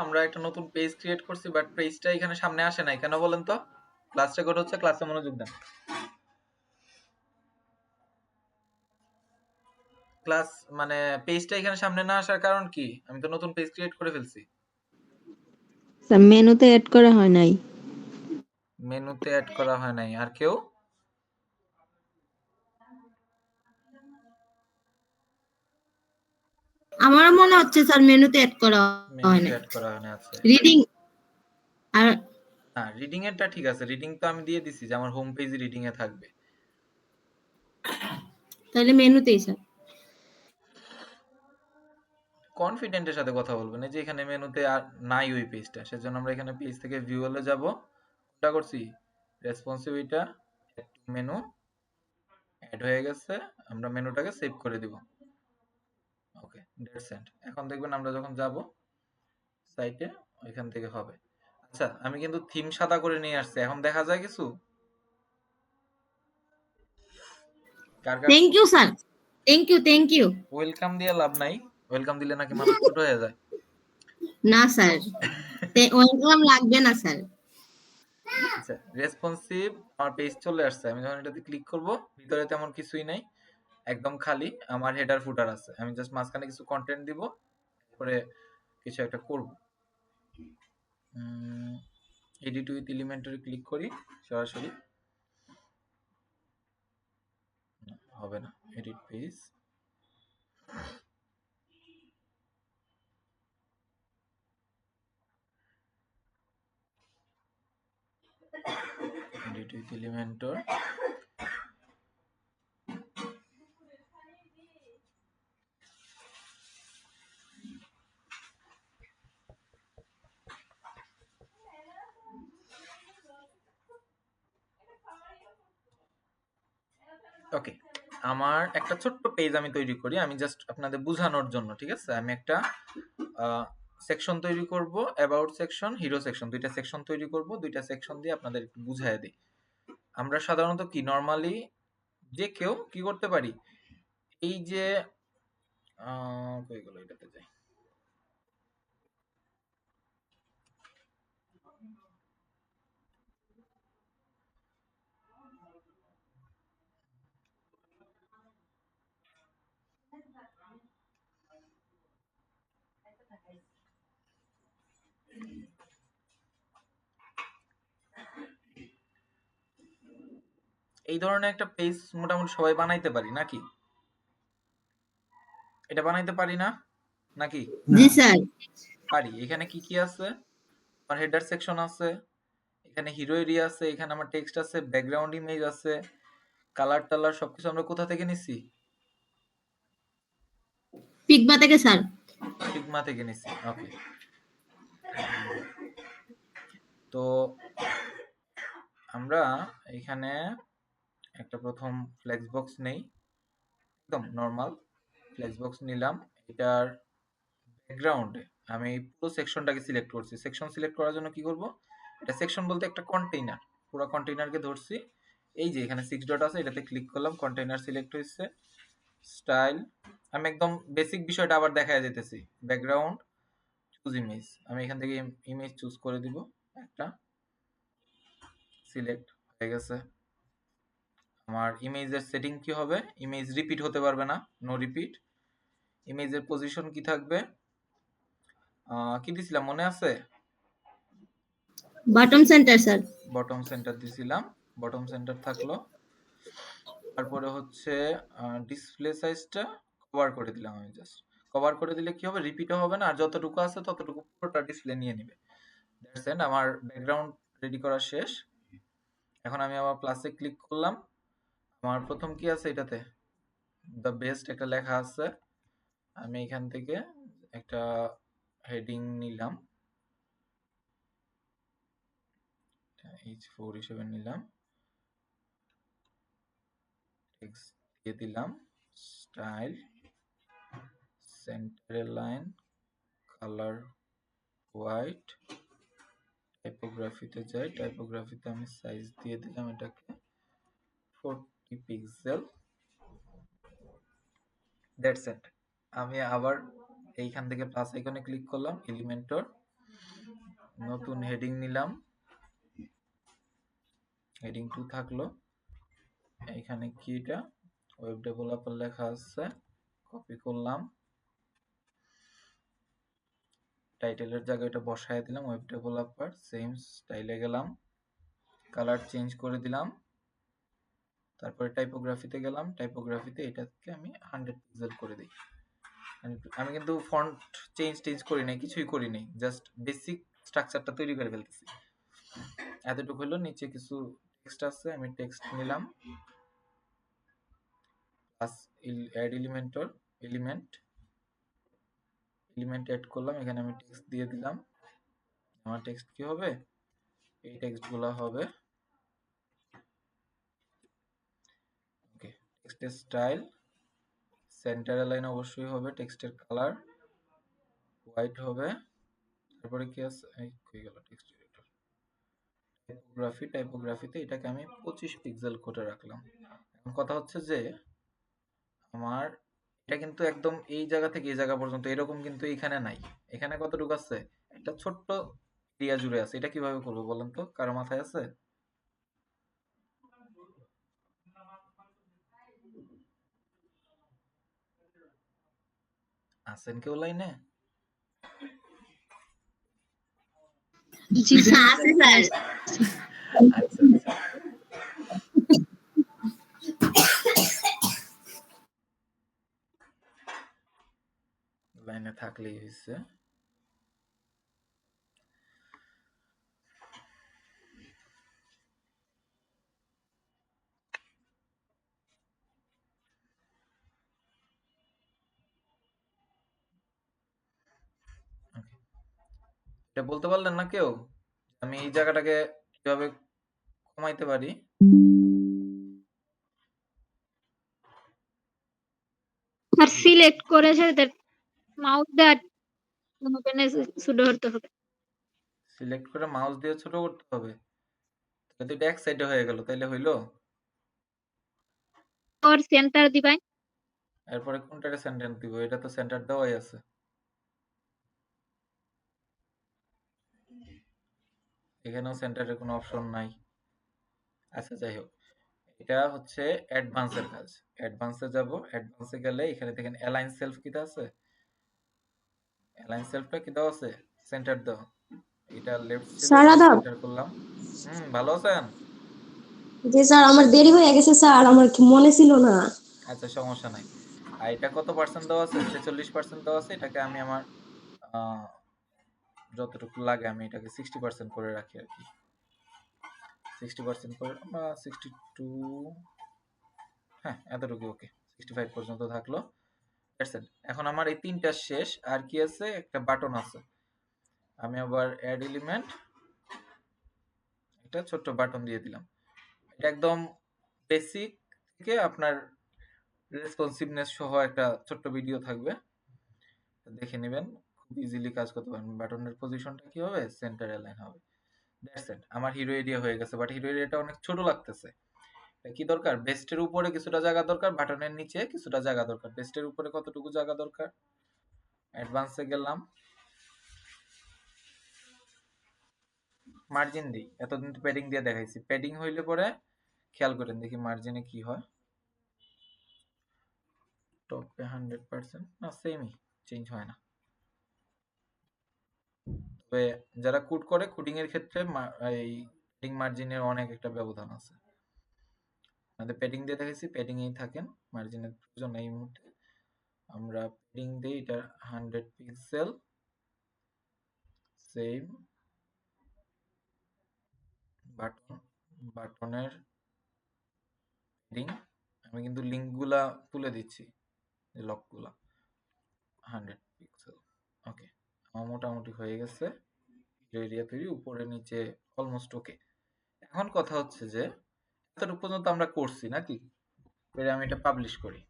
আমরা একটা নতুন পেজ ক্রিয়েট করছি, বাট পেজটা এখানে সামনে আসে নাই কেন বলেন তো? ক্লাস রেকর্ড হচ্ছে, ক্লাসে মনোযোগ দেন। ক্লাস মানে পেজটা এখানে সামনে না আসার কারণ কি? আমি তো নতুন পেজ ক্রিয়েট করে ফেলছি। স্যার মেনুতে অ্যাড করা হয় নাই। মেনুতে অ্যাড করা হয় নাই। আর কেউ? আমারও মনে হচ্ছে স্যার মেনুতে অ্যাড করা হয় মেনুতে নাই। অ্যাড করা হয় না। আছে রিডিং আর না, রিডিং এরটা ঠিক আছে। রিডিং তো আমি দিয়ে দিছি যে আমার হোম পেজে রিডিং এ থাকবে। তাহলে মেনুতেই স্যার। কনফিডেন্টের সাথে কথা বলবেন। এই যে এখানে মেনুতে আর নাই ওই পেজটা, সেজন্য আমরা এখানে পেজ থেকে ভিউয়ালে যাব। কোনটা করছি? রেসপন্সিভ, মেনু অ্যাড হয়ে গেছে। আমরা মেনুটাকে সেভ করে দিব। ওকে, দ্যাটস ইট। এখন দেখবেন আমরা যখন যাব সাইটে, ওইখান থেকে হবে। আচ্ছা, আমি কিন্তু থিম সাদা করে নিয়ে আসছি। এখন দেখা যায় কিছু? কার কার thank you sir. Thank you. Welcome দিয়ে লাভ নাই। ওয়েলকাম দিলে নাকি মানুষ ছোট হয়ে যায়। না স্যার, ওয়েলকাম লাগবে না স্যার। আচ্ছা, রেসপন্সিভ আমার পেজ চলে আসছে। আমি যখন এটাতে ক্লিক করব, ভিতরে তেমন কিছুই নাই, একদম খালি। আমার হেডার ফুটার আছে। আমি জাস্ট মাঝখানে কিছু কন্টেন্ট দিব, তারপরে কিছু একটা করব। এডিট উইথ এলিমেন্টরে ক্লিক করি সরাসরি। হবে না। Edit page, edit with Elementor. Okay, আমার একটা ছোট্ট পেজ আমি তৈরি করি, আমি জাস্ট আপনাদের বোঝানোর জন্য। ঠিক আছে, আমি একটা সেকশন তৈরি করব, অ্যাবাউট সেকশন, হিরো সেকশন, দুইটা সেকশন তৈরি করব। দুইটা সেকশন দিয়ে আপনাদের একটু বুঝাই দিই। আমরা সাধারণত কি নরমালি যে কেউ কি করতে পারি, এই যে কই গেল, এটাতে যাই। এই ধরনের একটা পেজ মোটামুটি সবাই বানাইতে পারি নাকি? এটা বানাইতে পারি না নাকি? জি স্যার। পারি। এখানে কি কি আছে? আমার হেডার সেকশন আছে, এখানে হিরো এরিয়া আছে, এখানে আমার টেক্সট আছে, ব্যাকগ্রাউন্ড ইমেজ আছে, কালার টালার সবকিছু আমরা কোথা থেকে নিছি? ফিগমা থেকে স্যার। ফিগমা থেকে নিছি। ওকে, তো আমরা এখানে একটা প্রথম ফ্লেক্স বক্স নেই, একদম নরমাল ফ্লেক্স বক্স নিলাম। এটার ব্যাকগ্রাউন্ডে আমি পুরো সেকশনটাকে সিলেক্ট করছি। সেকশন সিলেক্ট করার জন্য কি করব? এটা সেকশন বলতে একটা কন্টেইনার, পুরো কন্টেইনারকে ধরছি। এই যে এখানে 6 ডট আছে, এটাতে ক্লিক করলাম, কন্টেইনার সিলেক্ট হয়েছে। স্টাইল, আমি একদম বেসিক বিষয়টা আবার দেখায় যেতেছি। ব্যাকগ্রাউন্ড, চুজ ইমেজ, আমি এখান থেকে ইমেজ চুজ করে দিব একটা। সিলেক্ট হয়ে গেছে। আমার ইমেজের সেটিং কি হবে? ইমেজ রিপিট হতে পারবে না, নো রিপিট। ইমেজের পজিশন কি থাকবে? কি দিছিলাম মনে আছে? Bottom centre sir. Bottom centre দিছিলাম, বটম সেন্টার থাকলো। তারপরে হচ্ছে ডিসপ্লে সাইজটা কভার করে দিলাম। আমি জাস্ট কভার করে দিলে কি হবে? রিপিটও হবে না, আর যতটুকু আছে ততটুকু পুরোটা ডিসপ্লে নিয়ে নেবে। That's it. আমার ব্যাকগ্রাউন্ড রেডি করা শেষ। এখন আমি আবার প্লাসে ক্লিক করলাম। আমার প্রথম কি আছে এটাতে? দ্য বেস্ট একটা লেখা আছে। আমি এখান থেকে একটা হেডিং নিলাম, H4 হিসেবে নিলাম, টেক্সট দিয়ে দিলাম, style, centre line, colour white, টাইপোগ্রাফিতে যাই, টাইপোগ্রাফিতে আমি সাইজ দিয়ে দিলাম এটাকে 40 পিক্সেল। That's it. আমি আবার এইখান থেকে প্লাস আইকনে ক্লিক করলাম, এলিমেন্টর, নতুন হেডিং নিলাম, হেডিং 2 থাকলো। এখানে কি এটা ওয়েব ডেভেলপার লেখা আছে, কপি করলাম, টাইটেলের জায়গায় এটা বসায় দিলাম ওয়েব ডেভেলপার, সেম স্টাইলে গেলাম, কালার চেঞ্জ করে দিলাম, তারপরে টাইপোগ্রাফিতে গেলাম, টাইপোগ্রাফিতে এটাকে আমি 100 পিক্সেল করে দিই। আমি কিন্তু ফন্ট চেঞ্জ করি নাই, কিছুই করি নাই, জাস্ট বেসিক স্ট্রাকচারটা তৈরি করে ফেলতেছি। এতটুকু হলো, নিচে কিছু টেক্সট আছে, আমি টেক্সট নিলাম, প্লাস অ্যাড এলিমেন্ট অ্যাড করলাম, এখানে আমি টেক্সট দিয়ে দিলাম। আমার টেক্সট কি হবে, এই টেক্সটগুলো হবে ওকে। টেক্সটের স্টাইল, সেন্টার অ্যালাইন অবশ্যই হবে, টেক্সটের কালার হোয়াইট হবে, তারপরে কি আছে, এই হয়ে গেল টেক্সট এডিটর। টাইপোগ্রাফিতে এটাকে আমি 25 পিক্সেল করে রাখলাম। এখন কথা হচ্ছে যে আমার এটা কিন্তু একদম এই জায়গা থেকে এই জায়গা পর্যন্ত এরকম কিন্তু এখানে নাই। এখানে কতটুকু আছে, একটা ছোট্ট এরিয়া জুড়ে আছে। এটা কিভাবে করবো বলেন তো, কারো মাথায় আছে? আছেন কেউ লাইনে? জি স্যার। আছে স্যার। আচ্ছা আচ্ছা, লাইনে থাকলেই হয়েছে। Okay. এটা বলতে পারলেন না কেউ, আমি এই জায়গাটাকে কিভাবে কমাইতে পারি? আর সিলেক্ট করে সেটা মাউস দিয়ে ওখানে ছোট করতে হবে। সিলেক্ট করে মাউস দিয়ে ছোট করতে হবে? তাহলে তো এটা এক সাইডে হয়ে গেল, তাইলে হইলো? আর সেন্টার দিবাই। এরপরে কোনটারে সেন্টার দিব? এটা তো সেন্টার দেওয়াই আছে। এখানেও সেন্টারের কোনো অপশন নাই। আচ্ছা যাই হোক, এটা হচ্ছে অ্যাডভান্সের কাজ। অ্যাডভান্সে যাব, অ্যাডভান্সে গেলে এখানে দেখেন অ্যালাইন সেলফ কি আছে, অ্যালাইন সেলফটা কি দেওয়া আছে, সেন্টার দাও। এটা লেফট ছিল, স্যার এটা আদাব। সেন্টার করলাম। ভালো আছেন? জি স্যার, আমার দেরি হয়ে গেছে স্যার, আমার কি মনে ছিল না। আচ্ছা সমস্যা নাই। আর এটা কত পার্সেন্ট দেওয়া আছে, 46% দেওয়া আছে। এটাকে আমি আমার আহ, যতটুকু লাগে আমি এটাকে 60% করে রাখি আর কি। 60% করে বা 62, হ্যাঁ এতটুকু ওকে। 65 পর্যন্ত থাকলো। এখন আমার এই তিনটা শেষ, আর কি আছে, একটা বাটন আছে। আমি আবার অ্যাড এলিমেন্ট, একটা ছোট্ট বাটন দিয়ে দিলাম। এটা একদম বেসিক থেকে আপনার রেসপন্সিভনেস সহ একটা ছোট্ট ভিডিও থাকবে, দেখে নেবেন, খুব ইজিলি কাজ করতে পারবেন। বাটনের পজিশনটা কি হবে, সেন্টার অ্যালাইন হবে। দ্যাটস ইট, আমার হিরো এরিয়া হয়ে গেছে। বাট হিরো এরিয়াটা অনেক ছোট লাগতেছে। কি দরকার, বেস্টের উপরে কিছুটা জায়গা দরকার, বাটনের নিচে কিছুটা জায়গা দরকার। বেস্টের উপরে কতটুকু জায়গা দরকার, অ্যাডভান্সে গেলাম, মার্জিন দিই। এতদিন তো প্যাডিং দিয়ে দেখাইছি, প্যাডিং হইলে পরে খেয়াল করেন দেখি মার্জিনে কি হয়। টপে 100% না, সেমই, চেঞ্জ হয় না। তবে যারা কোড করে, কোডিং এর ক্ষেত্রে এই প্যাডিং মার্জিনের অনেক একটা ব্যবধান আছে। আমাদের প্যাডিং দিয়ে দেখাইছি, প্যাডিং এই থাকেন, মার্জিনের প্রয়োজন নেই এই মুহূর্তে। আমরা প্যাডিং দিই, এটা 100 পিক্সেল, সেম বাটনের প্যাডিং। আমি কিন্তু লিঙ্কগুলা তুলে দিচ্ছি, লকগুলা 100 পিক্সেল। ওকে, আমার মোটামুটি হয়ে গেছে এরিয়া তৈরি, উপরে নিচে অলমোস্ট ওকে। এখন কথা হচ্ছে যে এতটুকু পর্যন্ত আমরা করছি নাকি, এবারে আমি এটা পাবলিশ করি।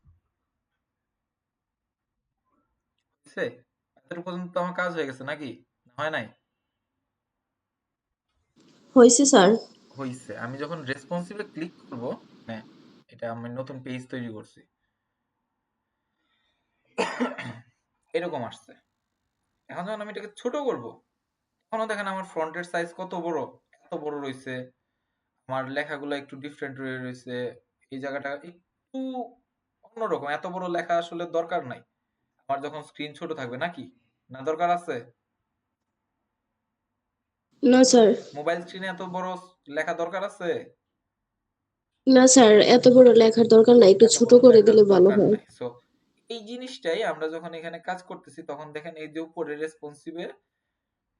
এতটুকু পর্যন্ত তো আমার কাজ হয়ে গেছে নাকি, হয় নাই? হয়েছে স্যার। হইছে। আমি যখন রেসপন্সিভে ক্লিক করব, মানে এটা আমি নতুন পেজ তৈরি করছি, এরকম আসছে। এখন যখন আমি এটাকে ছোট করব, এখনো দেখেন আমার ফন্টের সাইজ কত বড়, এত বড় রয়েছে। আমার লেখাগুলো একটু ডিফারেন্ট রয়েছে। এই জায়গাটা একটু অন্যরকম। এত বড় লেখা আসলে দরকার নাই আমার যখন স্ক্রিন ছোট থাকবে, নাকি না দরকার আছে? না স্যার, মোবাইল স্ক্রিনে এত বড় লেখা দরকার আছে? না স্যার, এত বড় লেখার দরকার নাই, একটু এত ছোট বড় করে লেখার দিলে ভালো দরকার হয়। নাই। সো এই জিনিসটাই আমরা যখন এখানে কাজ করতেছি তখন দেখেন এই যে উপরে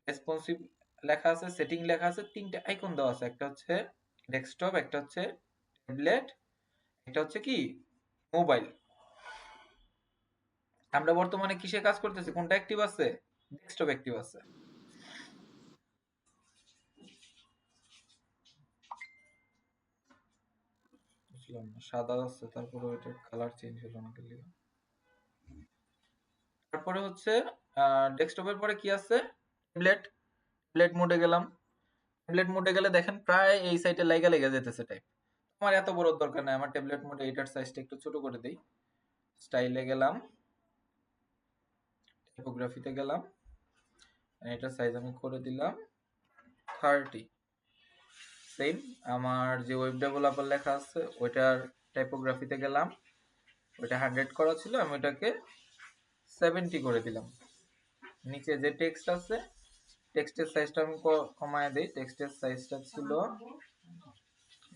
রেসপন্সিভ লেখা আছে, সেটিং লেখা আছে, তিনটা আইকন দেওয়া আছে। একটা হচ্ছে ডেস্কটপ, একটা হচ্ছে ট্যাবলেট, একটা হচ্ছে কি মোবাইল। আমরা বর্তমানে কিসে কাজ করতেছি? কোনটা অ্যাক্টিভ আছে? ডেস্কটপ অ্যাক্টিভ আছে। বুঝলাম না, সাদা আছে তারপরে ওইটার কালার চেঞ্জ হলো না কেন? তারপরে হচ্ছে ডেস্কটপের পরে কি আছে? ট্যাবলেট। ট্যাবলেট মোডে গেলাম। ট্যাবলেট মোডে গেলে দেখেন প্রায় এই সাইডে লাইগা লেগে যেতেছে টাইপ। আমার এত বড় দরকার নাই, আমার ট্যাবলেট মোডে এটার সাইজটা একটু ছোট করে দেই। স্টাইলে গেলাম, টাইপোগ্রাফিতে গেলাম, এটার সাইজ আমি করে দিলাম 30। সেম আমার যে ওয়েব ডেভেলপার লেখা আছে ওইটার টাইপোগ্রাফিতে গেলাম, ওইটা 100 করা ছিল, আমি ওটাকে 70 করে দিলাম। নিচে যে টেক্সট আছে টেক্সটের সাইজটা আমি কমায় দেই। টেক্সটের সাইজটা ছিল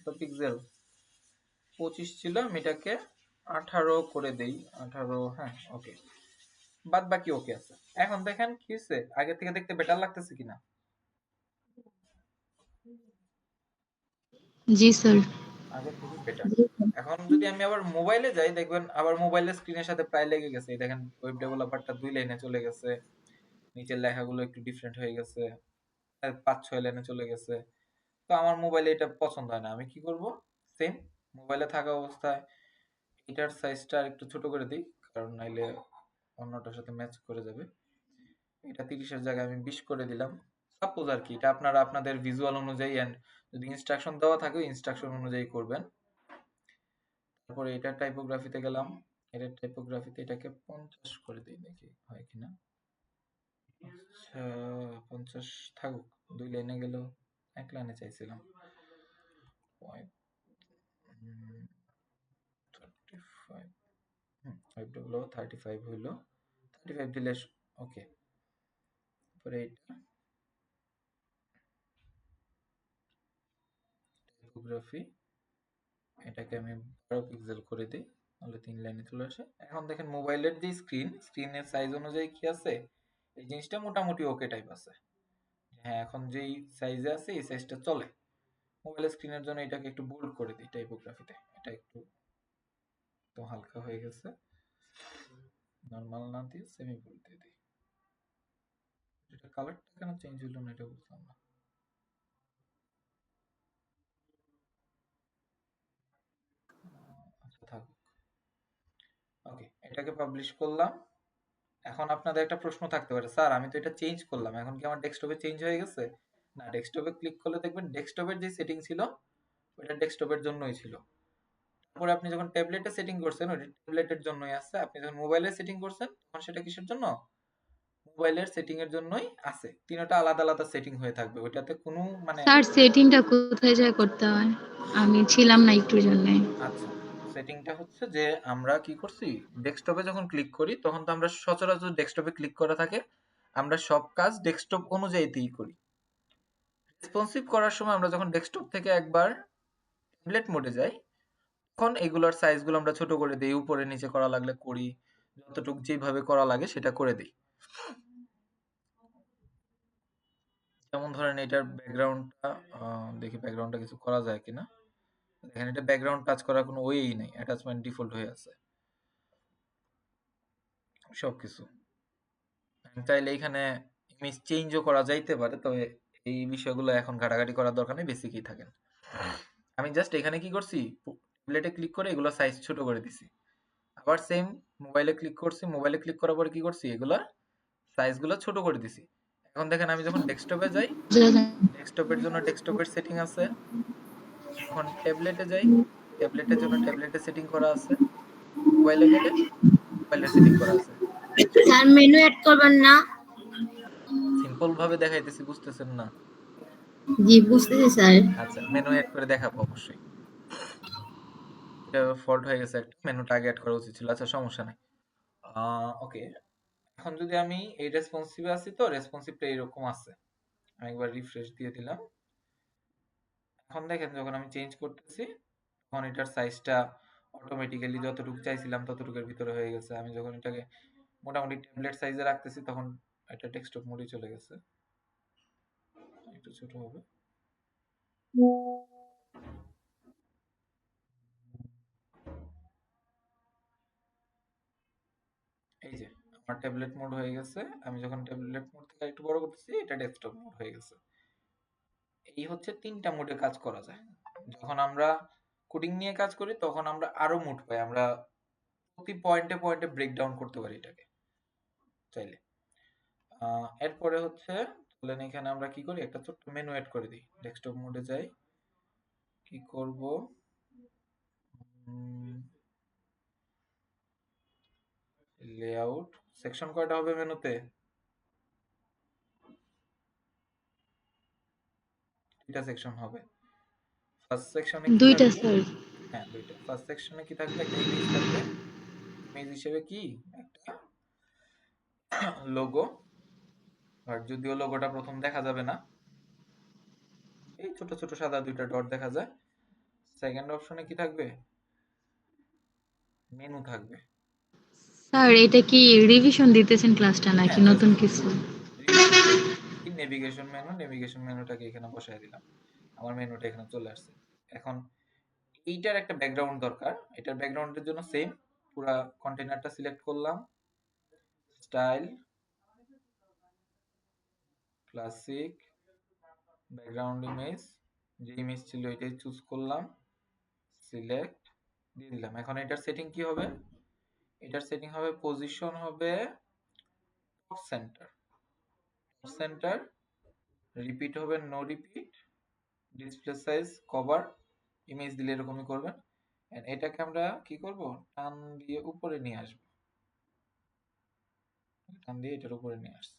তো পিক্সেল 25 ছিল, আমি এটাকে 18 করে দেই। 18, হ্যাঁ ওকে, বাদ বাকি ওকে আছে। এখন দেখেন কি হচ্ছে, আগে থেকে দেখতে বেটার লাগতেছে কিনা? জি স্যার। আগে থেকে বেটার। এখন যদি আমি আবার মোবাইলে যাই দেখবেন আবার মোবাইলের স্ক্রিনের সাথে প্রায় লেগে গেছে। এই দেখেন ওয়েব ডেভেলপারটা 2 লাইনে চলে গেছে, নিচের লেখাগুলো একটু ডিফারেন্ট হয়ে গেছে, 5-6 লাইনে চলে গেছে। তো আমার মোবাইলে এটা পছন্দ হয় না। আমি কি করব? সেম মোবাইলে থাকা অবস্থায় এটার সাইজটা একটু ছোট করে দিই, কারণ নাইলে অন্যটার সাথে ম্যাচ করে যাবে। এটা 30 এর জায়গায় আমি 20 করে দিলাম। সাপোজ আর কি, এটা আপনারা আপনাদের ভিজুয়াল অনুযায়ী এন্ড যদি ইনস্ট্রাকশন দেওয়া থাকে ইনস্ট্রাকশন অনুযায়ী করবেন। তারপরে এটা টাইপোগ্রাফিতে গেলাম, এটা টাইপোগ্রাফিতে এটাকে 50 করে দিই, দেখি হয় কিনা। আচ্ছা 50 থাকুক, 2 লাইনে গেল, 1 লাইনে চাইছিলাম। 35, ওয়েব ডেভেলপার 35 হইলো, 35 দিলে ওকে। তারপরে এটা টাইপোগ্রাফি, এটাকে আমি 12 পিক্সেল করে দিই, তাহলে 3 লাইনে চলে আসে। এখন দেখেন মোবাইলের যে স্ক্রিনের সাইজ অনুযায়ী কি আছে, এই জিনিসটা মোটামুটি ওকে টাইপ আছে। হ্যাঁ, এখন যেই সাইজে আছে এই সাইজটা চলে। মোবাইলের স্ক্রিনের জন্য এটাকে একটু বোল্ড করে দিই টাইপোগ্রাফিতে, এটা একটু তো হালকা হয়ে গেছে। নরমাল না দিয়ে সেমি বোল্ড দিয়ে দিই। এটা কালারটা কেন চেঞ্জ হলো না এটা বুঝলাম না। আচ্ছা থাকুক, ওকে, এটাকে পাবলিশ করলাম। এখন আপনাদের একটা প্রশ্ন থাকতে পারে, স্যার আমি তো এটা চেঞ্জ করলাম, এখন কি আমার ডেস্কটপে চেঞ্জ হয়ে গেছে? না, ডেস্কটপে ক্লিক করলে দেখবেন ডেস্কটপের যে সেটিং ছিল ওটা ডেস্কটপের জন্যই ছিল। তারপরে আপনি যখন ট্যাবলেটে সেটিং করছেন ওটা ট্যাবলেটের জন্যই আছে। আপনি যখন মোবাইলে সেটিং করছেন তখন সেটা কিসের জন্য? মোবাইলের সেটিং এর জন্যই আছে। তিনটা আলাদা আলাদা সেটিং হয়ে থাকবে, ওইটাতে কোনো মানে স্যার সেটিংটা কোথায় যায় করতে হয়? আমি ছিলাম না একটুর জন্য। আচ্ছা, সেটিংটা হচ্ছে যে আমরা কি করছি, ডেস্কটপে যখন ক্লিক করি তখন তো আমরা সচরাচর ডেস্কটপে ক্লিক করা থাকে, আমরা সব কাজ ডেস্কটপ অনুযায়ীতেই করি। রেসপন্সিভ করার সময় আমরা যখন ডেস্কটপ থেকে একবার ট্যাবলেট মোডে যাই তখন এগুলোর সাইজগুলো আমরা ছোট করে দেই, উপরে নিচে করা লাগলে করি, যতটুকু যেভাবে করা লাগে সেটা করে দিই। যেমন ধরেন এটার ব্যাকগ্রাউন্ডটা, দেখি ব্যাকগ্রাউন্ডটা কিছু করা যায় কিনা। দেখেন এটা ব্যাকগ্রাউন্ড টাচ করার কোনো ওয়েই নেই, অ্যাটাচমেন্ট ডিফল্ট হয়ে আছে সবকিছু। চাইলে এখানে ইমেজ চেঞ্জও করা যাইতে পারে, তবে এই বিষয়গুলো এখন ঘাটাঘাটি করার দরকার নেই, বেসিকই থাকেন। আমি জাস্ট এখানে কি করছি, ট্যাবলেটে ক্লিক করে এগুলো সাইজ ছোট করে দিছি। আবার সেম মোবাইলে ক্লিক করছি, মোবাইলে ক্লিক করার পরে কি করছি, এগুলা সাইজগুলো ছোট করে দিছি। এখন দেখেন আমি যখন ডেস্কটপে যাই, ডেস্কটপের জন্য ডেস্কটপের সেটিং আছে। এখন ট্যাবলেটে যাই, ট্যাবলেটের জন্য ট্যাবলেটের সেটিং করা আছে। মোবাইলে গেলে মোবাইলের সেটিং করা আছে। স্যার মেনু অ্যাড করবেন না? সিম্পল সিম্পল ভাবে দেখাইতেছি, বুঝতেছেন না? জি বুঝতেছি স্যার। আচ্ছা, মেনু এড করে দেখাবো অবশ্যই। এটা ফল্ট হয়ে গেছে একটা, মেনুটা আগে এড করা উচিত ছিল। আচ্ছা, সমস্যা নাই। ওকে, এখন যদি আমি এই রেসপন্সিভে আছি, তো রেসপন্সিভটা এরকম আছে। আমি একবার রিফ্রেশ দিয়ে দিলাম। এখন দেখেন যখন আমি চেঞ্জ করতেছি, তখন এটার সাইজটা অটোমেটিক্যালি যতটুকু চাইছিলাম ততটুকুর ভিতরে হয়ে গেছে। আমি যখন এটাকে মোটামুটি ট্যাবলেট সাইজে রাখতেছি, তখন এটা ডেস্কটপ মোডে চলে গেছে। একটু ছোট হবে। এই যে আমার ট্যাবলেট মোড হয়ে গেছে। আমি যখন ট্যাবলেট মোড থেকে একটু বড় করতেছি, এটা ডেস্কটপ মোড হয়ে গেছে। এই হচ্ছে ৩টা মোডে কাজ করা যায়। যখন আমরা কোডিং নিয়ে কাজ করি, তখন আমরা আরো মোড পাই। আমরা প্রতি পয়েন্টে পয়েন্টে ব্রেকডাউন করতে পারি এটাকে চাইলে। এরপরে হচ্ছে ধরেন এখানে আমরা কি করি, একটা ছোট্ট মেনু এড করে দিই। ডেস্কটপ মোডে যাই, কি করব, লেআউট সেকশন কয়টা হবে মেনুতে? দুইটা সেকশন হবে। ফার্স্ট সেকশনে কি 2টা থাকবে? স্যার। হ্যাঁ, দুইটা। ফার্স্ট সেকশনে কি থাকবে? একটা ইমেজ থাকবে। ইমেজ হিসেবে কি একটা লোগো, আর যদিও লোগোটা প্রথম দেখা যাবে না, এই ছোট ছোট সাদা দুইটা ডট দেখা যায়। সেকেন্ড অপশনে কি থাকবে? মেনু থাকবে। স্যার এটা কি রিভিশন দিতেছেন ক্লাসটা নাকি হ্যাঁ, নতুন জাস্ট কিছু? রিভিশন টাইপের কি, নেভিগেশন মেনু, নেভিগেশন মেনুটাকে এখানে বসায় দিলাম। আমার মেনুটা এখানে চলে আসছে। এখন এইটার একটা ব্যাকগ্রাউন্ড দরকার। এটার ব্যাকগ্রাউন্ডের জন্য সেম, পুরা কন্টেইনারটা সিলেক্ট করলাম, স্টাইল, ক্লাসিক, ব্যাকগ্রাউন্ড ইমেজ, যে ইমেজ ছিল এটাই চুজ করলাম, সিলেক্ট দিয়ে দিলাম। এখন এটার সেটিং কি হবে? এটার সেটিং হবে, পজিশন হবে top centre, top centre, repeat হবে no repeat, display size cover, image দিলে এরকমই করবেন। And এটাকে আমরা কি করব, টান দিয়ে উপরে নিয়ে আসবো। টান দিয়ে এটার উপরে নিয়ে আসছে।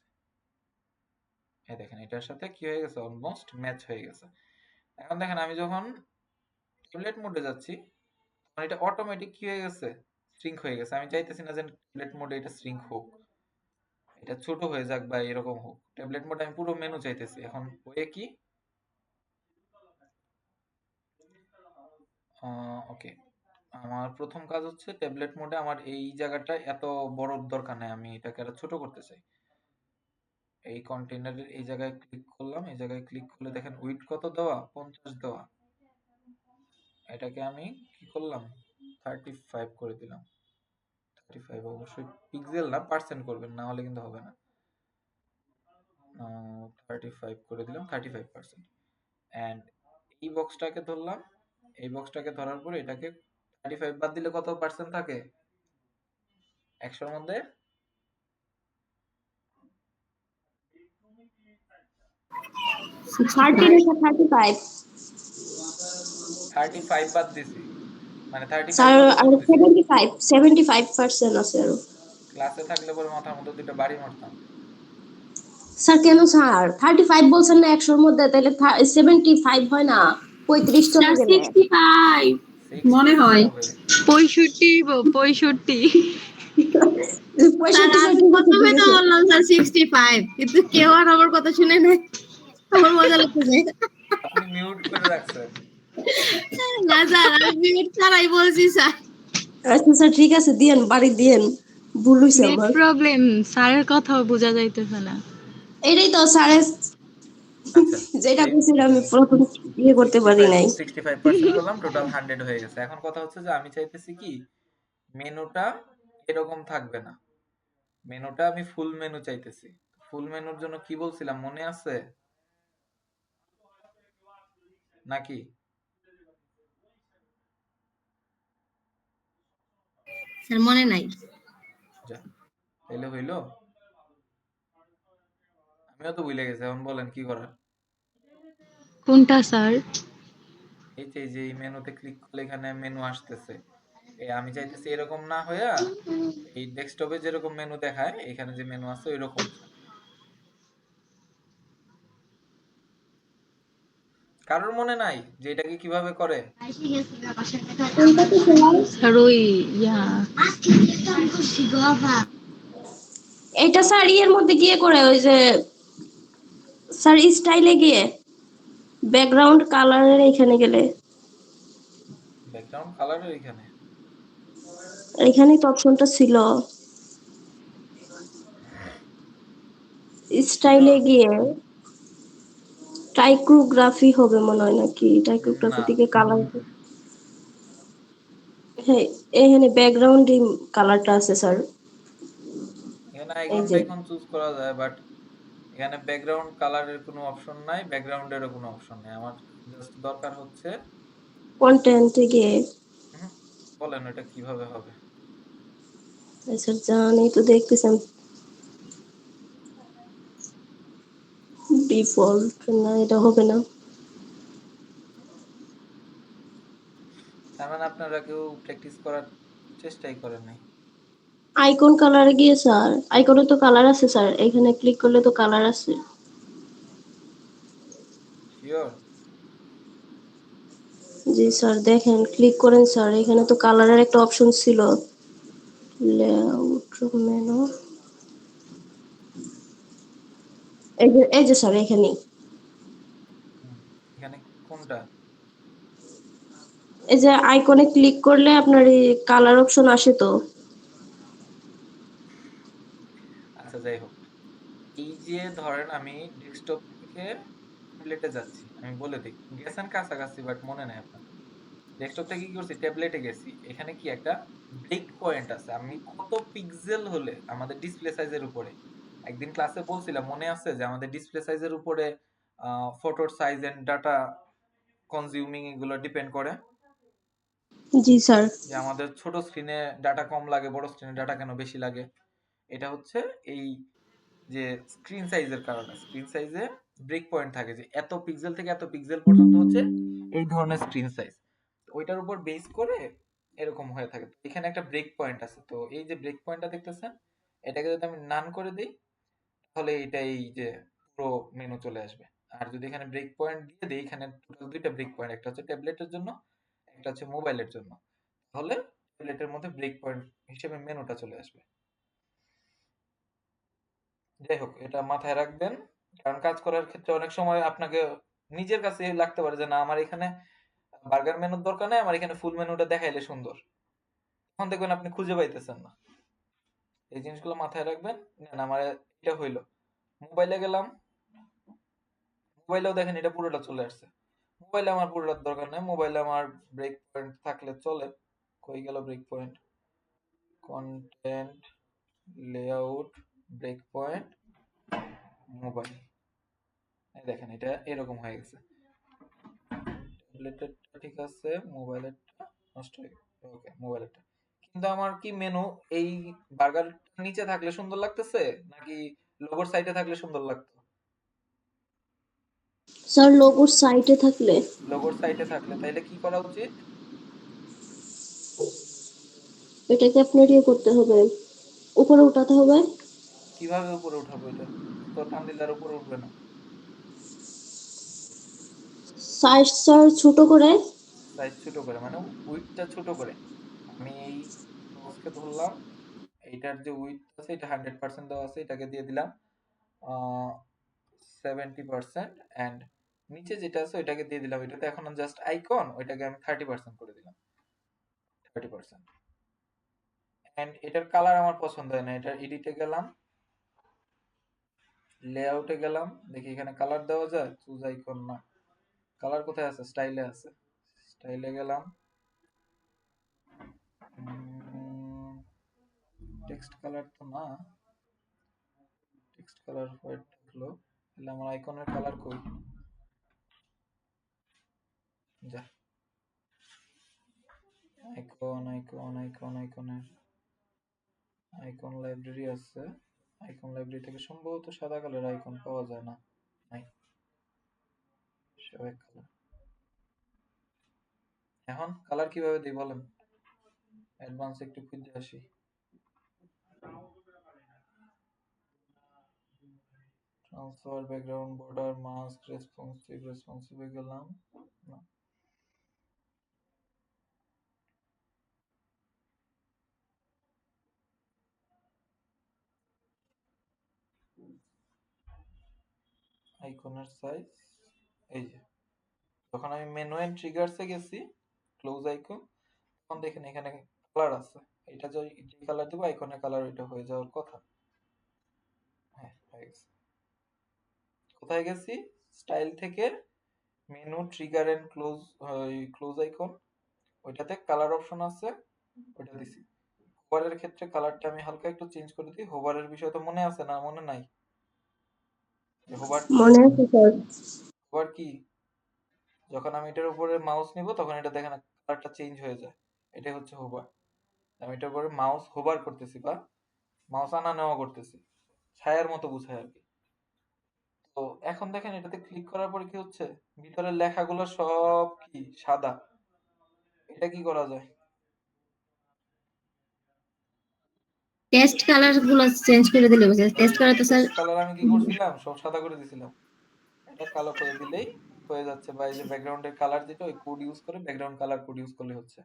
এই দেখেন এটার সাথে কি হয়ে গেছে, অলমোস্ট ম্যাচ হয়ে গেছে। এখন দেখেন আমি যখন ট্যাবলেট মোডে যাচ্ছি, তখন এটা অটোমেটিক কি হয়ে গেছে, শ্রিঙ্ক হয়ে গেছে। আমি চাইতেছি না যে ট্যাবলেট মোডে এটা শ্রিঙ্ক হোক, এটা ছোট হয়ে যাক বা এরকম হোক। ট্যাবলেট মোডে আমি পুরো মেনু চাইতেছি। এখন ওয়ে কি, ওকে, আমার প্রথম কাজ হচ্ছে ট্যাবলেট মোডে আমার এই জায়গাটা এত বড় দরকার নাই, আমি এটাকে আরো ছোট করতে চাই। এই কন্টেইনারের এই জায়গায় ক্লিক করলাম, এই জায়গায় ক্লিক করলে দেখেন উইডথ কত দেওয়া, 50 দেওয়া। এটাকে আমি কি করলাম, 35 করে দিলাম। 35 অবশ্যই পিক্সেল না, পার্সেন্ট করবেন, না হলে কিন্তু হবে না। 35 করে দিলাম, 35%। এন্ড এই বক্সটাকে ধরলাম, এই বক্সটাকে ধরার পরে এটাকে 35 বাদ দিলে কত পার্সেন্ট থাকে 100 এর মধ্যে? 30 65। নাকি 35? 35 বাদ দিছি, মানে 35 স্যার কত আর যোগ দিছি। 75% আছে আরো। ক্লাসে থাকলে পরে মাথার মধ্যে দুটো বাড়ি মারতাম। স্যার কেন স্যার 35 বলছেন না 100 এর মধ্যে, তাহলে 75 হয় না, 35 চলে স্যার গেলে 65 মনে 60 কি হয়। হবে? 65 স্যার 65 আমি প্রথমে তো বললাম স্যার 65, কিন্তু কেউ আর আমার কথা শুনে নাই। আমার মজা লাগতেছে। আপনি মিউট করে রাখছেন। না স্যার, আমি মিনিট ছাড়াই বলছি স্যার। আচ্ছা স্যার ঠিক আছে, দিয়েন বাড়ি দিয়েন, ভুল হইছে নেট আমার। প্রবলেম, স্যারের কথাও বোঝা যাইতেছে না। এটাই তো স্যারের আচ্ছা, যেটা এই বলছিল আমি প্রথম ইয়ে করতে পারি 65 নাই। 65% করলাম, টোটাল 100 হয়ে গেছে। এখন কথা হচ্ছে যে আমি চাইতেছি কি, মেনুটা এরকম থাকবে না, মেনুটা আমি ফুল মেনু চাইতেছি। ফুল মেনুর জন্য কি বলছিলাম মনে আছে নাকি? স্যার মনে নাই। যা, তাইলে হইলো, আমিও তো ভুলে গেছি। এখন বলেন কি করার। কোনটা স্যার? এই যে এই মেনুতে ক্লিক করলে এখানে মেনু আসতেছে, এই আমি চাইতেছি এরকম না হইয়া এই ডেস্কটপে যেরকম মেনু দেখায়, এখানে যে মেনু আছে ওইরকম। কারোর মনে নাই যে এটাকে কিভাবে করে? কোনটাতে স্যার? স্যার ওই ইয়া এটা স্যার ইয়ের মধ্যে গিয়ে করে ওই যে স্যার স্টাইলে গিয়ে ব্যাকগ্রাউন্ড কালারের এখানে গেলে ব্যাকগ্রাউন্ড কালারের এখানে? এখানেই তো অপশনটা ছিল স্টাইলে শিওর? গিয়ে টাইপোগ্রাফি হবে মনে হয় নাকি টাইপোগ্রাফি না, থেকে কালার হ্যাঁ এখানে ব্যাকগ্রাউন্ড কালারটা আছে স্যার এখানে এই আইকনটা যে এখন চুজ করা যায়, বাট এখানে ব্যাকগ্রাউন্ড কালারের কোনো অপশন নাই, ব্যাকগ্রাউন্ডেরও কোনো অপশন নাই। আমার জাস্ট দরকার হচ্ছে কন্টেন্টে গিয়ে হুম, বলেন এটা কিভাবে হবে? স্যার জানি তো দেখতেছেন ডিফল্ট না এটা হবে না তার মানে আপনারা কেউ প্র্যাকটিস করার চেষ্টাই করেন নাই। আইকন কালারে গিয়ে স্যার আইকনে তো কালার আছে স্যার এখানে ক্লিক করলে তো কালার আছে শিওর? জি স্যার দেখেন ক্লিক করেন স্যার এখানে তো কালারের একটা অপশন ছিল লেআউট মেনু এই যে স্যার এখানেই এখানে কোনটা? এই যে আইকনে ক্লিক করলে আপনার এই কালার অপশন আসে তো আচ্ছা যাই হোক, এই যে ধরেন আমি ডেস্কটপ থেকে ট্যাবলেটে যাচ্ছি, আমি বলে দিই গেছেন কাছাকাছি বাট মনে নাই আপনার। ডেস্কটপ থেকে কি করছি, ট্যাবলেটে গেছি। এখানে কি একটা ব্রেক পয়েন্ট আছে, আমি কত পিক্সেল হলে আমাদের ডিসপ্লে সাইজের উপরে, একদিন ক্লাসে বলছিলাম মনে আছে যে আমাদের ডিসপ্লে সাইজের উপরে ফটোর সাইজ এন্ড ডাটা কনজিউমিং এগুলো ডিপেন্ড করে। জি স্যার যে আমাদের ছোট স্ক্রিনে ডাটা কম লাগে, বড় স্ক্রিনে ডাটা কেন বেশি লাগে? এটা হচ্ছে এই যে স্ক্রিন সাইজের কারণে। স্ক্রিন সাইজে ব্রেক পয়েন্ট থাকে যে এত পিক্সেল থেকে এত পিক্সেল পর্যন্ত হচ্ছে এই ধরনের স্ক্রিন সাইজ। ওইটার উপর বেস করে এরকম হয়ে থাকে। তো এখানে একটা ব্রেক পয়েন্ট আছে, তো এই যে ব্রেক পয়েন্টটা দেখতেছেন, এটাকে যদি আমি নান করে দিই তাহলে এটা এই যে পুরো মেনু চলে আসবে। আর যদি এখানে ব্রেক পয়েন্ট দিয়ে দিই, এখানে টোটাল দুইটা ব্রেক পয়েন্ট, একটা হচ্ছে ট্যাবলেটের জন্য, একটা হচ্ছে মোবাইলের জন্য, তাহলে ট্যাবলেটের মধ্যে ব্রেক পয়েন্ট হিসেবে মেনুটা চলে আসবে। যাই হোক, এটা মাথায় রাখবেন, কারণ কাজ করার ক্ষেত্রে অনেক সময় আপনাকে নিজের কাছে লাগতে পারে যে না আমার এখানে বার্গার মেনুর দরকার নেই, আমার এখানে ফুল মেনুটা দেখাইলে সুন্দর। তখন দেখবেন আপনি খুঁজে পাইতেছেন না। এই জিনিসগুলো মাথায় রাখবেন। নেন আমার এটা হইলো, মোবাইলে গেলাম, মোবাইলেও দেখেন এটা পুরোটা চলে আসছে। মোবাইলে আমার পুরোটার দরকার নেই, মোবাইলে আমার ব্রেক পয়েন্ট থাকলে চলে। কই গেল break point? Content, layout, break point, mobile. এই দেখেন এটা এরকম হয়ে গেছে। ট্যাবলেটেরটা ঠিক আছে, মোবাইলেরটা নষ্ট হয়ে গেছে। ওকে, মোবাইলেরটা। কিন্তু আমার কি মেনু এই বার্গার নিচে থাকলে সুন্দর লাগতেছে নাকি লোগোর সাইডে থাকলে সুন্দর লাগতো? স্যার লোগোর সাইটে থাকলে লোগোর সাইডে থাকলে তাইলে কি করা উচিত? এটাকে আপনার ইয়ে করতে হবে উপরে উঠাতে হবে কিভাবে উপরে উঠাবো এটা? এত টান দিলে আর উপরে উঠবে না। সাইজ স্যার ছোট করে সাইজ ছোট করে মানে উইডথটা ছোট করে। আমি এই বক্সকে ধরলাম, এইটার যে উইডথ আছে এটা 100% দেওয়া আছে, এটাকে দিয়ে দিলাম 70%, এন্ড নিচে যেটা আছে ওইটাকে দিয়ে দিলাম, এটাতে এখন জাস্ট আইকন, ওইটাকে আমি 30% করে দিলাম। 30%। এন্ড এটার কালার আমার পছন্দ হয় না, এটার এডিটে গেলাম, লেআউটে গেলাম, দেখি এখানে কালার দেওয়া যায়, চুজ আইকন না, কালার কোথায় আছে? স্টাইলে আছে, স্টাইলে গেলাম, টেক্সট কালার তো না, টেক্সট কালার হোয়াইট থাকলো, তাহলে আমার আইকনের কালার কই? যা, আইকনের আইকন লাইব্রেরি আছে, আইকন লাইব্রেরি থেকে সম্ভবত সাদা কালার আইকন পাওয়া যায় না, নাই, সব এক কালার। এখন কালার কিভাবে দিই বলেন? অ্যাডভান্স একটু খুঁজে আসি। Transfer, background, border, mask, responsive গেলাম না, আইকনের সাইজ এই যে যখন আমি মেনু এন্ড ট্রিগার্সে গেছি ক্লোজ আইকন, তখন দেখেন এখানে কালার আছে, এটা যে কালার দেবো আইকনের কালার ওইটা হয়ে যাওয়ার কথা। হ্যাঁ হয়ে গেছে। কোথায় গেছি? স্টাইল থেকে menu trigger and close icon, ওইটাতে কালার অপশন আছে, ওইটা দিছি। হোভারের ক্ষেত্রে কালারটা আমি হালকা একটু চেঞ্জ করে দিই। হোভারের বিষয় তো মনে আছে না? মনে নাই যে হোভার কি? মনে আছে স্যার। হোভার কি? যখন আমি এটার উপরে মাউস নিব তখন এটা দেখেন কালারটা চেঞ্জ হয়ে যায়, এটাই হচ্ছে হোভার। আমি এটার উপরে মাউস হোভার করতেছি বা মাউস আনা নেওয়া করতেছি, ছায়ার মতো বুঝায় আর কি। তো এখন দেখেন এটাতে ক্লিক করার পরে কি হচ্ছে, ভিতরের লেখাগুলো সব কি সাদা। এটা কি করা যায়? টেস্ট কালার গুলো চেঞ্জ করে দিলে বুঝে, টেস্ট কালার তো স্যার টেক্সট কালার আমি কি করছিলাম, সব সাদা করে দিছিলাম। এটা কালো করে দিলেই হয়ে যাচ্ছে, বা এই যে ব্যাকগ্রাউন্ডের কালার যেটা ওই কোড ইউজ করে ব্যাকগ্রাউন্ড কালার কোড ইউজ করলে হচ্ছে।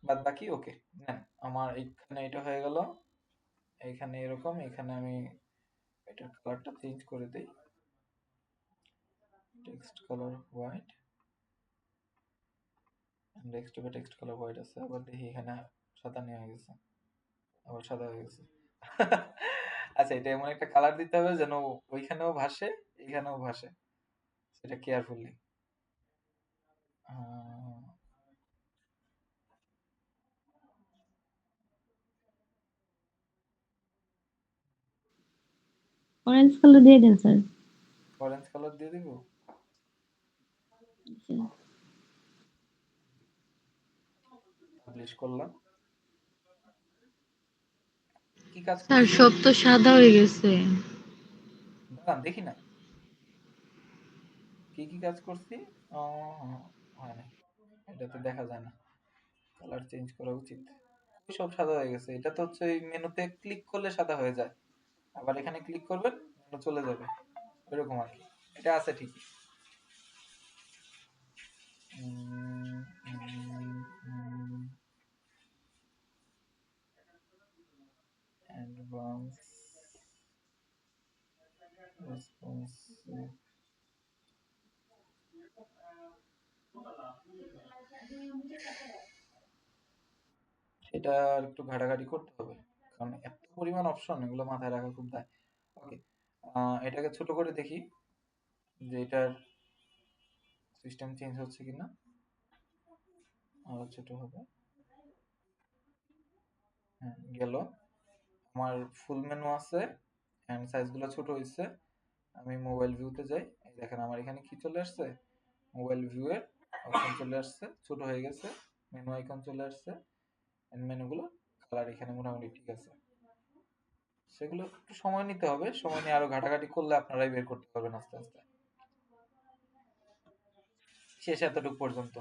বাদ বাকি ওকে। নেন আমার এইখানে এটা হয়ে গেল, এইখানে এরকম, এখানে আমি এটার কালারটা চেঞ্জ করে দেই, টেক্সট কালার হোয়াইট, ডেস্কটপে টেক্সট কালার হোয়াইট আছে, আবার দেখি এখানে সাদা নিয়ে হয়ে গেছে, আবার সাদা হয়ে গেছে। আচ্ছা এটা এমন একটা কালার দিতে হবে যেন ওইখানেও ভাসে এইখানেও ভাসে, সেটা কেয়ারফুলি। অরেঞ্জ কালার দিয়ে দেন স্যার। অরেঞ্জ কালার দিয়ে দিব। পাবলিশ করলাম। কি কাজ স্যার করছি? সব তো সাদা হয়ে গেছে। দাঁড়ান দেখি না কি কি কাজ করছি। ও, হয় না, এটা তো দেখা যায় না, কালার চেঞ্জ করা উচিত। সব সাদা হয়ে গেছে। এটা তো হচ্ছে ওই মেনুতে ক্লিক করলে সাদা হয়ে যায়, আবার এখানে ক্লিক করবেন মেনু চলে যাবে, এরকম আর কি। এটা আছে ঠিকই। অ্যাডভান্স রেসপন্সিভ, সেটা আর একটু ঘাটাঘাটি করতে হবে, কারণ এত পরিমাণ অপশন এগুলো মাথায় রাখা খুব দায়। ওকে, এটাকে ছোট করে দেখি যে এটার সিস্টেম চেঞ্জ হচ্ছে কিনা। আরো ছোট হবে। হ্যাঁ গেল। আমার ফুল মেনু আছে এন্ড সাইজগুলো ছোট হয়েছে। আমি মোবাইল ভিউতে যাই, এই দেখেন আমার এখানে কি চলে আসছে, মোবাইল ভিউ এর অপশন চলে আসছে, ছোট হয়ে গেছে, মেনু আইকন চলে আসছে, এন্ড মেনুগুলো কালার এখানে মোটামুটি ঠিক আছে। সেগুলো একটু সময় নিতে হবে, সময় নিয়ে আরো ঘাটাঘাটি করলে আপনারাই বের করতে পারবেন আস্তে আস্তে। শেষ এতটুকু পর্যন্ত।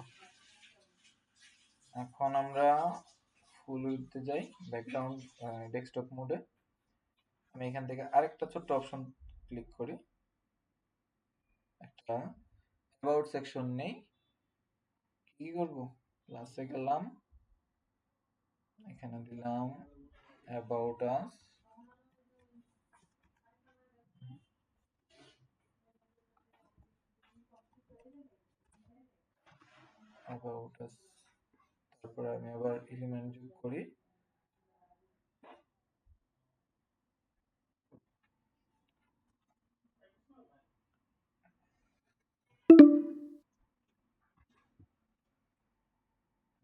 এখন আমরা ফুল উইডথে যাই, ব্যাকগ্রাউন্ড ডেস্কটপ মোডে। আমি এখান থেকে আরেকটা ছোট্ট অপশন ক্লিক করি, একটা অ্যাবাউট সেকশন নেই, কি করব, ক্লাসে গেলাম, এখানে দিলাম অ্যাবাউট আস, অ্যাবাউট আস, তারপরে আমি আবার এলিমেন্ট যোগ করি,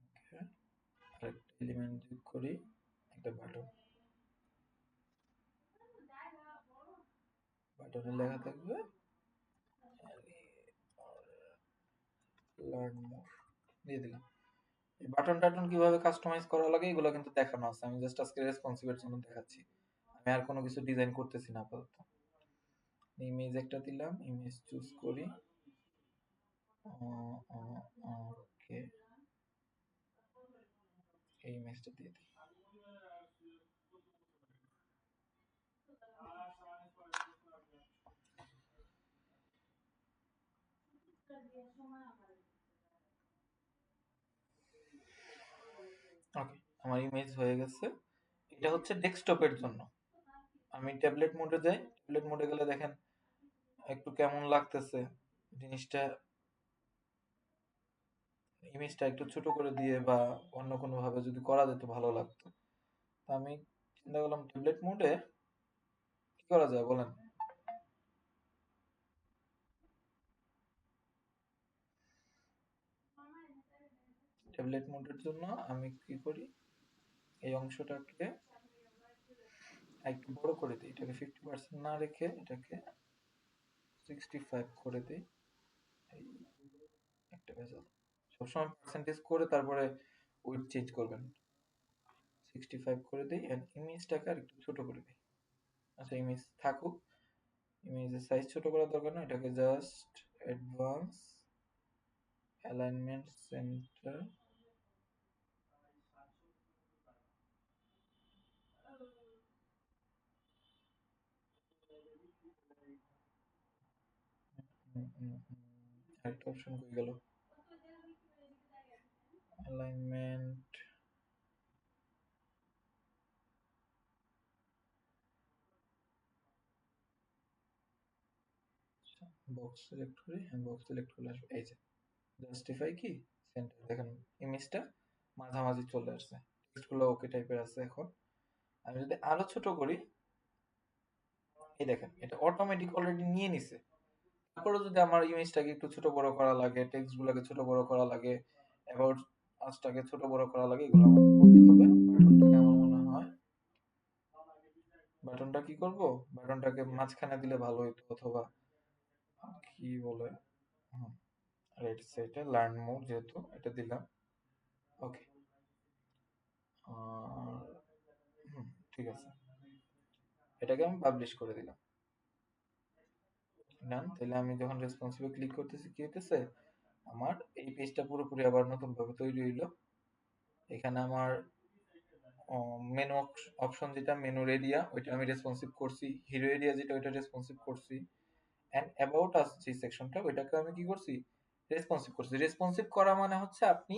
আরেকটা এলিমেন্ট যোগ করি, একটা বাটন, বাটনে লেখা থাকবে লার্ন মোর, দিয়ে দিলাম। এই বাটন টাটন কিভাবে কাস্টমাইজ করা লাগে এগুলো কিন্তু দেখানো আছে, আমি জাস্ট আজকে রেসপন্সিভের জন্য দেখাচ্ছি, আমি আর কোনো কিছু ডিজাইন করতেছি না আপাতত। ইমেজ একটা দিলাম, ইমেজ চুজ করি, ওকে, এই ইমেজটা দিয়ে দিই। ওকে, আমার ইমেজ হয়ে গেছে। এটা হচ্ছে ডেস্কটপের জন্য। আমি ট্যাবলেট মোডে যাই। ট্যাবলেট মোডে গেলে দেখেন একটু কেমন লাগতেছে জিনিসটা। ইমেজটা একটু ছোট করে দিয়ে বা অন্য কোনো ভাবে যদি করা যেত ভালো লাগতো। তো আমি চিন্তা করলাম ট্যাবলেট মোডে কি করা যায় বলেন। ট্যাবলেট মোডের জন্য আমি কি করি, এই অংশটাকে একটু বড় করে দিই। এটাকে 50% না রেখে এটাকে 65 করে দিই। এই একটা ভেজাল, সবসময় পার্সেন্টেজ করে তারপরে ওয়েট চেঞ্জ করবেন। 65 করে দিই এন্ড ইমেজটাকে আর একটু ছোট করে দিই। আচ্ছা, ইমেজ থাকুক, ইমেজের সাইজ ছোট করার দরকার না। এটাকে জাস্ট অ্যাডভান্স অ্যালাইনমেন্ট সেন্টার, একটা অপশন কই গেল, অ্যালাইনমেন্ট, বক্স সিলেক্ট করি। হ্যাঁ, বক্স সিলেক্ট করলে আসবে। এই যে জাস্টিফাই কি সেন্টার, দেখেন ইমেজটা মাঝামাঝি চলে আসছে, টেক্সটগুলো ওকে টাইপের আছে। এখন আমি যদি আরো ছোট করি, এই দেখেন এটা অটোমেটিক অলরেডি নিয়ে নিছে। তারপরে যদি আমার ইমেজটাকে একটু ছোট বড় করা লাগে, টেক্সটগুলোকে ছোট বড় করা লাগে, অ্যাবাউট আজটাকে ছোট বড় করা লাগে, এগুলো আমাকে করতে হবে। বাটনটাকে আমার মনে হয় বাটনটা কি করব, বাটনটাকে মাঝখানে দিলে ভালো হতো, অথবা কি বলে, রাইট সাইডে লার্ন মোড, যেহেতু এটা দিলাম। ওকে, ঠিক আছে, এটাকে আমি পাবলিশ করে দিলাম। ডান। তাহলে আমি যখন রেসপন্সিভে ক্লিক করতেছি কি হইতেছে, আমার এই পেজটা পুরোপুরি আবার নতুন ভাবে তৈরি হইলো। এখানে আমার মেনু অপশন যেটা, মেনুর এরিয়া, ওইটা আমি রেসপন্সিভ করছি। হিরো এরিয়া যেটা, ওইটা রেসপন্সিভ করছি। এন্ড অ্যাবাউট আস যে সেকশনটা, ওইটাকে আমি কি করছি, রেসপন্সিভ করছি। রেসপন্সিভ করা মানে হচ্ছে আপনি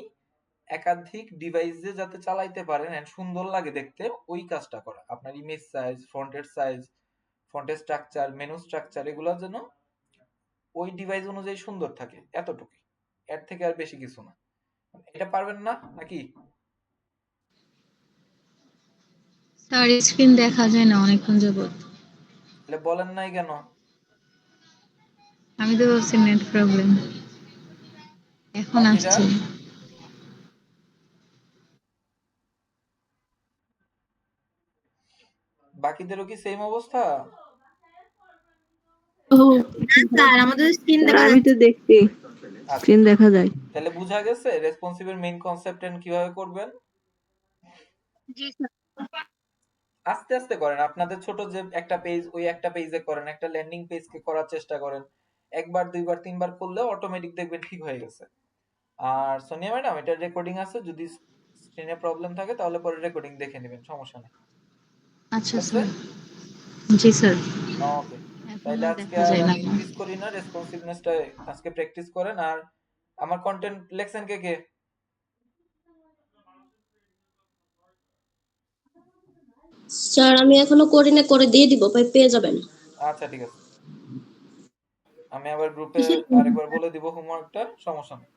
একাধিক ডিভাইসে যাতে চালাইতে পারেন এন্ড সুন্দর লাগে দেখতে, ওই কাজটা করা। আপনার ইমেজ সাইজ, ফন্টের সাইজ, ফন্টের স্ট্রাকচার, মেনু স্ট্রাকচার, এগুলো যেন ওই ডিভাইস অনুযায়ী সুন্দর থাকে, এতটুকুই, এর থেকে আর বেশি কিছু না। এটা পারবেন না নাকি? স্যার স্ক্রিন দেখা যায় না অনেকক্ষণ যাবত। তাহলে বলেন নাই কেন? আমি তো বলছি নেট প্রবলেম। এখন বাকিরা আসছে। বাকিদেরও কি সেম অবস্থা? ও স্যার, আমাদের স্ক্রিন স্যার দেখা আমি তো যাচ্ছে। দেখছি, আচ্ছা, স্ক্রিন দেখা যায়। তাহলে বুঝা গেছে রেসপন্সিভের মেইন কনসেপ্ট এন্ড কিভাবে করবেন। জি স্যার। আস্তে আস্তে করেন। আপনাদের ছোট যে একটা পেজ, ওই একটা পেজে করেন, একটা ল্যান্ডিং পেজকে করার চেষ্টা করেন। একবার, দুইবার, তিনবার করলেও অটোমেটিক দেখবেন ঠিক হয়ে গেছে। আর সোনিয়া ম্যাডাম, এটা রেকর্ডিং আছে, যদি স্ক্রিনে প্রবলেম থাকে তাহলে পরে রেকর্ডিং দেখে নেবেন, সমস্যা নেই। আচ্ছা আছে? স্যার। জি স্যার। ওকে, এখন তাইলে আর আজকে দেখা আর যায় না। আমি ইনক্রিজ করি না, রেসপন্সিভনেসটা আজকে প্র্যাকটিস করেন। আর আমার কন্টেন্ট লেখছেন কে কে? স্যার আমি এখনো করি না, করে দিয়ে দিব, ভাই পেয়ে যাবেন। আচ্ছা, ঠিক আছে। আমি আবার গ্রুপে আরেকবার বলে দিব হোমওয়ার্কটা, সমস্যা নেই।